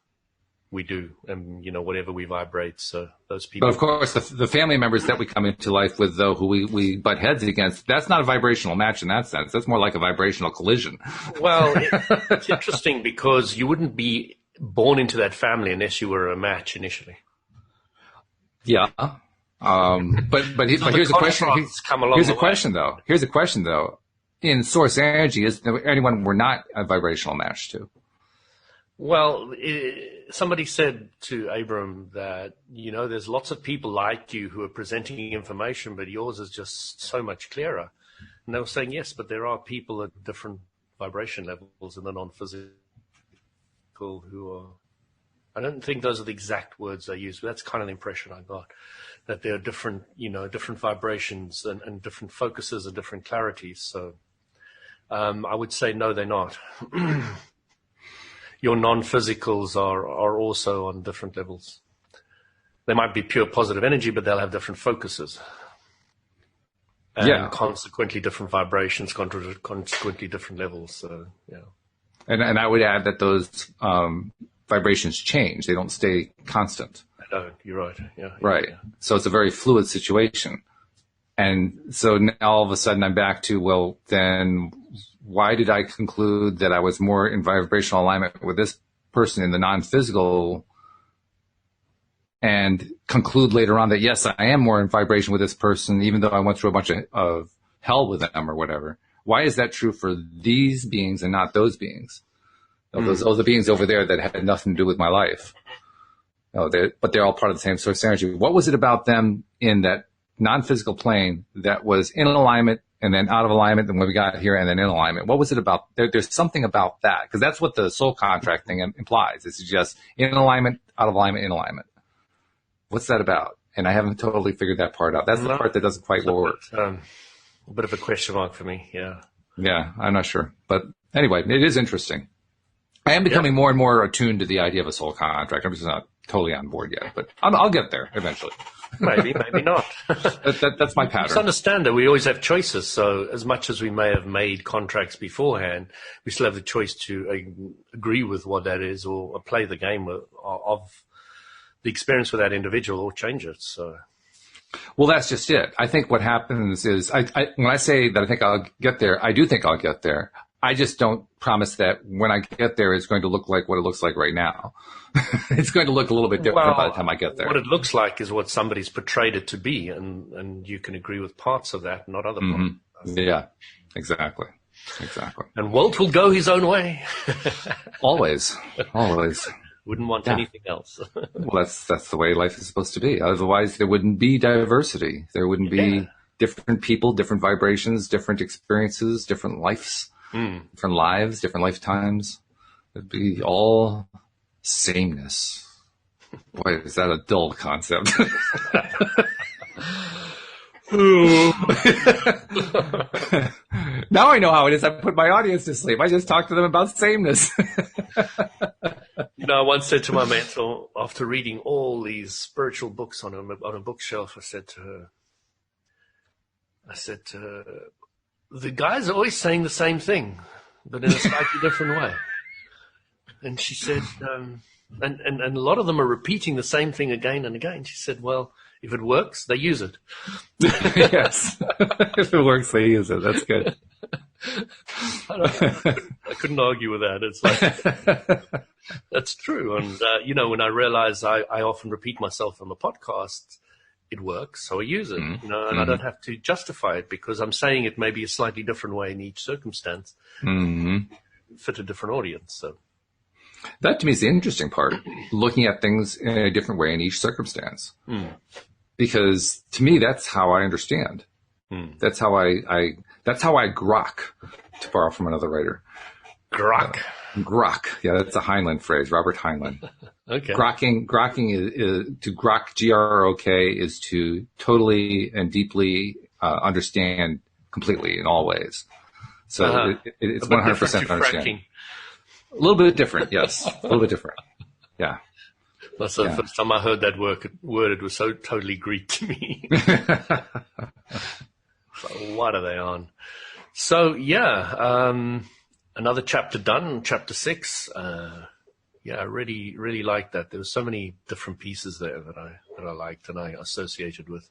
we do and, whatever we vibrate. So those people. But of course, the family members that we come into life with, though, who we butt heads against, that's not a vibrational match in that sense. That's more like a vibrational collision. Well, it's interesting because you wouldn't be born into that family unless you were a match initially. Yeah. But here's a question. Here's a question though. In source energy, is there anyone we're not a vibrational match to? Well, somebody said to Abram that, there's lots of people like you who are presenting information, but yours is just so much clearer. And they were saying, yes, but there are people at different vibration levels in the non-physical who are, I don't think those are the exact words they use, but that's kind of the impression I got, that there are different, different vibrations and different focuses and different clarities. So I would say, no, they're not. Your non-physicals are also on different levels. They might be pure positive energy, but they'll have different focuses. And consequently different vibrations, consequently different levels. So, yeah. And I would add that those vibrations change. They don't stay constant. They don't. You're right. Yeah. Right. Yeah. So it's a very fluid situation. And so now all of a sudden I'm back to, well, then why did I conclude that I was more in vibrational alignment with this person in the non-physical and conclude later on that, yes, I am more in vibration with this person, even though I went through a bunch of hell with them or whatever? Why is that true for these beings and not those beings? Those the beings over there that had nothing to do with my life. But they're all part of the same source energy. What was it about them in that non-physical plane that was in alignment and then out of alignment, and when we got here and then in alignment? What was it about? There's something about that, because that's what the soul contract thing implies. It's just in alignment, out of alignment, in alignment. What's that about? And I haven't totally figured that part out. That's the part that doesn't quite work. A bit of a question mark for me, yeah. Yeah, I'm not sure. But anyway, it is interesting. I am becoming more and more attuned to the idea of a soul contract. I'm just not totally on board yet, but I'll get there eventually. Maybe not. That's my pattern. Just understand that we always have choices. So as much as we may have made contracts beforehand, we still have the choice to agree with what that is or play the game of the experience with that individual or change it. So. Well, that's just it. I think what happens is when I say that I think I'll get there, I do think I'll get there. I just don't promise that when I get there, it's going to look like what it looks like right now. It's going to look a little bit different by the time I get there. What it looks like is what somebody's portrayed it to be, and you can agree with parts of that, not other parts. Mm-hmm. Yeah, exactly. And Walt will go his own way. Always. Wouldn't want anything else. Well, that's the way life is supposed to be. Otherwise, there wouldn't be diversity. There wouldn't be different people, different vibrations, different experiences, different lives. Different lives, different lifetimes. It'd be all sameness. Boy, is that a dull concept. Now I know how it is. I put my audience to sleep. I just talk to them about sameness. I once said to my mentor, after reading all these spiritual books on a bookshelf, I said to her, the guys are always saying the same thing, but in a slightly different way. And she said, and a lot of them are repeating the same thing again and again. She said, well, if it works, they use it. Yes. If it works, they use it. That's good. I couldn't argue with that. It's like, that's true. And, when I realize I often repeat myself on the podcast, it works, so I use it, and I don't have to justify it because I'm saying it maybe a slightly different way in each circumstance, fit a different audience. So that to me is the interesting part, looking at things in a different way in each circumstance. Because to me, that's how I understand. That's how that's how I grok, to borrow from another writer. Grok. Grok. Yeah, that's a Heinlein phrase, Robert Heinlein. Okay. Grokking is to grok, G-R-O-K, is to totally and deeply understand completely in all ways. So it's 100% understanding. A little bit different, yes. A little bit different. Yeah. That's the first time I heard that word, it was so totally Greek to me. So what are they on? So, another chapter done, chapter 6. I really, really liked that. There were so many different pieces there that I liked and I associated with.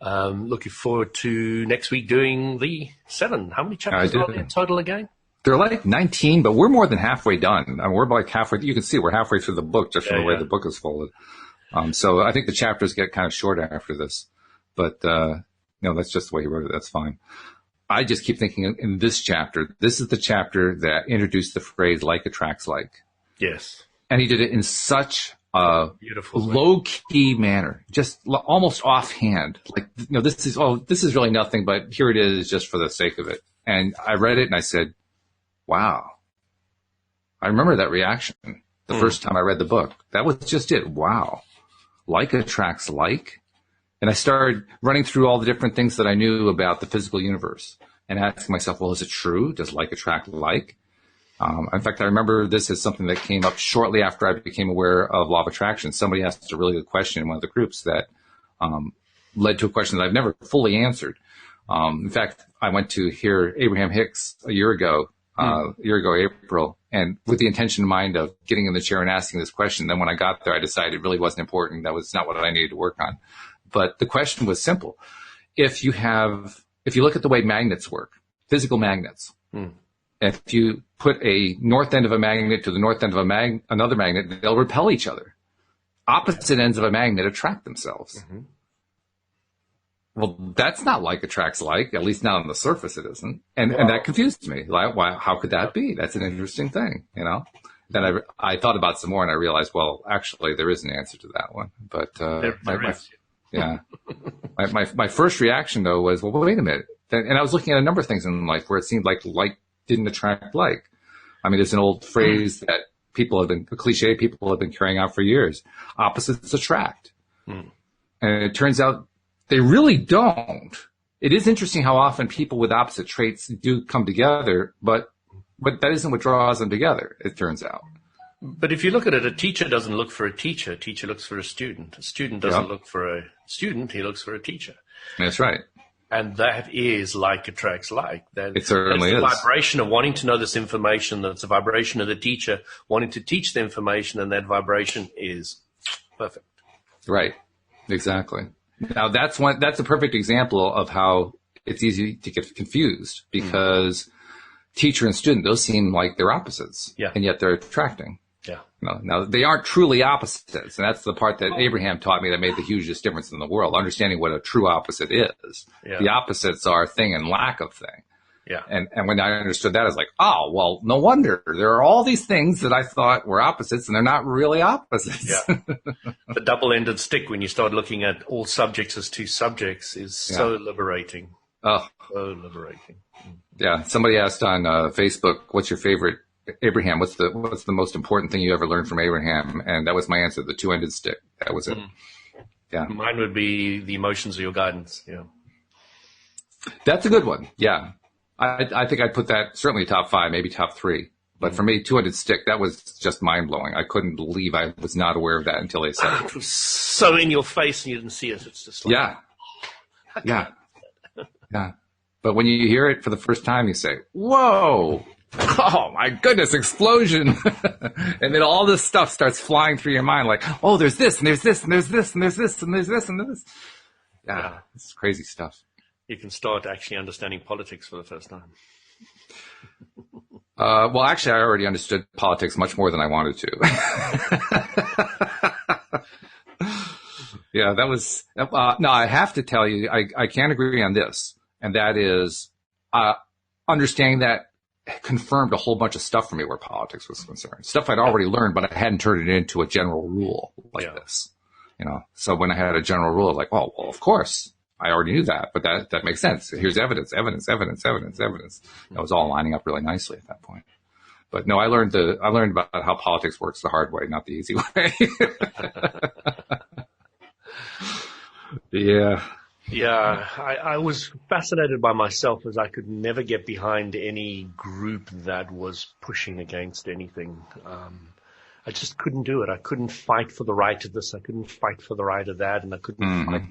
Looking forward to next week doing the 7. How many chapters are there in total again? They're like 19, but we're more than halfway done. I mean, we're like halfway. You can see we're halfway through the book just from the way the book is folded. So I think the chapters get kind of short after this, but that's just the way he wrote it. That's fine. I just keep thinking in this chapter, this is the chapter that introduced the phrase "like attracts like." Yes. And he did it in such a beautiful, low-key manner, just almost offhand. Like, this is really nothing, but here it is just for the sake of it. And I read it and I said, wow. I remember that reaction the first time I read the book. That was just it. Wow. Like attracts like. And I started running through all the different things that I knew about the physical universe and asking myself, well, is it true? Does like attract like? In fact, I remember this as something that came up shortly after I became aware of law of attraction. Somebody asked a really good question in one of the groups that led to a question that I've never fully answered. In fact, I went to hear Abraham Hicks a year ago April, and with the intention in mind of getting in the chair and asking this question. Then when I got there, I decided it really wasn't important. That was not what I needed to work on. But the question was simple. If you look at the way magnets work, physical magnets, if you put a north end of a magnet to the north end of another magnet, they'll repel each other. Opposite ends of a magnet attract themselves. Well, that's not like attracts like, at least not on the surface it isn't. And that confused me. Like, why, how could that be? That's an interesting thing, Then I thought about some more and I realized, well, actually there is an answer to that one. But, my first reaction though was, well, wait a minute. And I was looking at a number of things in life where it seemed like didn't attract like. I mean, there's an old phrase that a cliche people have been carrying out for years. Opposites attract. And it turns out they really don't. It is interesting how often people with opposite traits do come together, but But that isn't what draws them together, it turns out. But if you look at it, a teacher doesn't look for a teacher. A teacher looks for a student. A student doesn't look for a student. He looks for a teacher. That's right. And that is like attracts like. It certainly is. The vibration of wanting to know this information. That's a vibration of the teacher wanting to teach the information, and that vibration is perfect. Right. Exactly. Now that's a perfect example of how it's easy to get confused, because teacher and student, those seem like they're opposites. Yeah. And yet they're attracting. Yeah. Now, they aren't truly opposites, and that's the part that Abraham taught me that made the hugest difference in the world, understanding what a true opposite is. Yeah. The opposites are thing and lack of thing. Yeah. And when I understood that, I was like, oh, well, no wonder. There are all these things that I thought were opposites, and they're not really opposites. Yeah. The double-ended stick, when you start looking at all subjects as two subjects, is so liberating. Oh. So liberating. Yeah. Somebody asked on Facebook, what's your favorite Abraham? What's the most important thing you ever learned from Abraham? And that was my answer, the two-ended stick. That was it. Yeah. Mine would be the emotions of your guidance. Yeah. That's a good one. Yeah. I think I'd put that certainly top 5, maybe top 3. But for me, two-ended stick, that was just mind-blowing. I couldn't believe I was not aware of that until they said it. It was so in your face and you didn't see it. It's just like... Yeah. Yeah. But when you hear it for the first time, you say, whoa, oh my goodness, explosion. And then all this stuff starts flying through your mind like, oh, there's this, and there's this, and there's this, and there's this, and there's this, and this. Yeah, it's crazy stuff. You can start actually understanding politics for the first time. Well, actually, I already understood politics much more than I wanted to. Yeah, that was, no, I have to tell you, I can't agree on this. And that is, understanding that confirmed a whole bunch of stuff for me where politics was concerned. Stuff I'd already learned, but I hadn't turned it into a general rule like this. So when I had a general rule, like, well, of course, I already knew that, but that makes sense. Here's evidence. That was all lining up really nicely at that point. But no, I learned about how politics works the hard way, not the easy way. Yeah. Yeah, I was fascinated by myself, as I could never get behind any group that was pushing against anything. I just couldn't do it. I couldn't fight for the right of this. I couldn't fight for the right of that. And I couldn't fight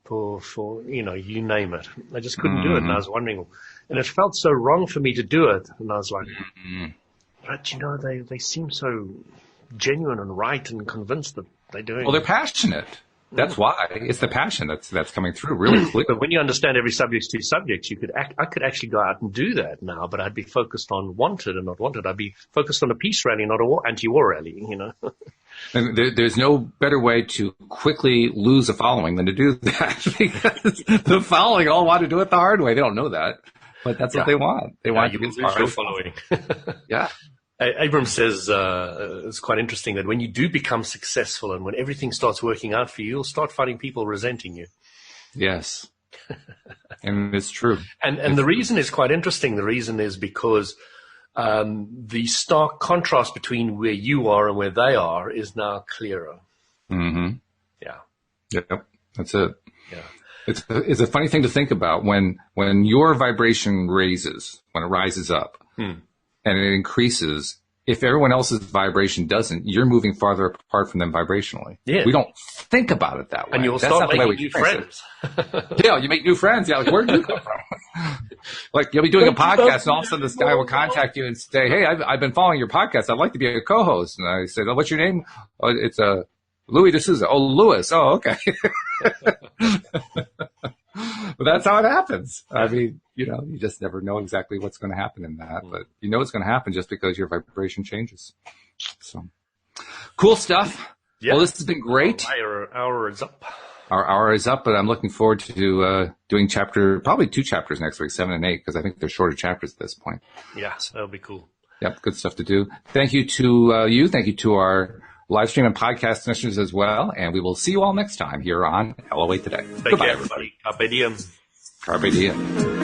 for you name it. I just couldn't do it. And I was wondering, and it felt so wrong for me to do it. And I was like, but they seem so genuine and right and convinced that they're doing it. Well, they're passionate. That's why. It's the passion that's coming through really clear. But when you understand every subject's two subjects, I could actually go out and do that now, but I'd be focused on wanted and not wanted. I'd be focused on a peace rally, not a anti-war rally, And there's no better way to quickly lose a following than to do that, because the following all want to do it the hard way. They don't know that, but that's what they want. They want to get your following. Yeah. Abram says it's quite interesting that when you do become successful and when everything starts working out for you, you'll start finding people resenting you. Yes. And it's true. And the reason is quite interesting. The reason is because the stark contrast between where you are and where they are is now clearer. Mm-hmm. Yeah. Yep. That's it. Yeah. It's a funny thing to think about when your vibration raises, when it rises up. And it increases. If everyone else's vibration doesn't, you're moving farther apart from them vibrationally. Yeah. We don't think about it that way. And you'll start making new friends. Yeah, you make new friends. Yeah, like, where did you come from? Like, you'll be doing a podcast, and all of a sudden this guy will contact you and say, hey, I've been following your podcast. I'd like to be a co-host. And I said, oh, what's your name? Oh, it's Louis D'Souza. Oh, Louis. Oh, okay. But that's how it happens. I mean, you just never know exactly what's going to happen in that, but you know it's going to happen just because your vibration changes. So cool stuff. Yeah. Well, this has been great. Our hour is up. Our hour is up, but I'm looking forward to doing probably 2 chapters next week, 7 and 8, because I think they're shorter chapters at this point. Yeah, so that'll be cool. Yep, good stuff to do. Thank you to you. Thank you to our live stream and podcast listeners as well. And we will see you all next time here on LOA Today. Take care, everybody. Carpe diem. Carpe diem.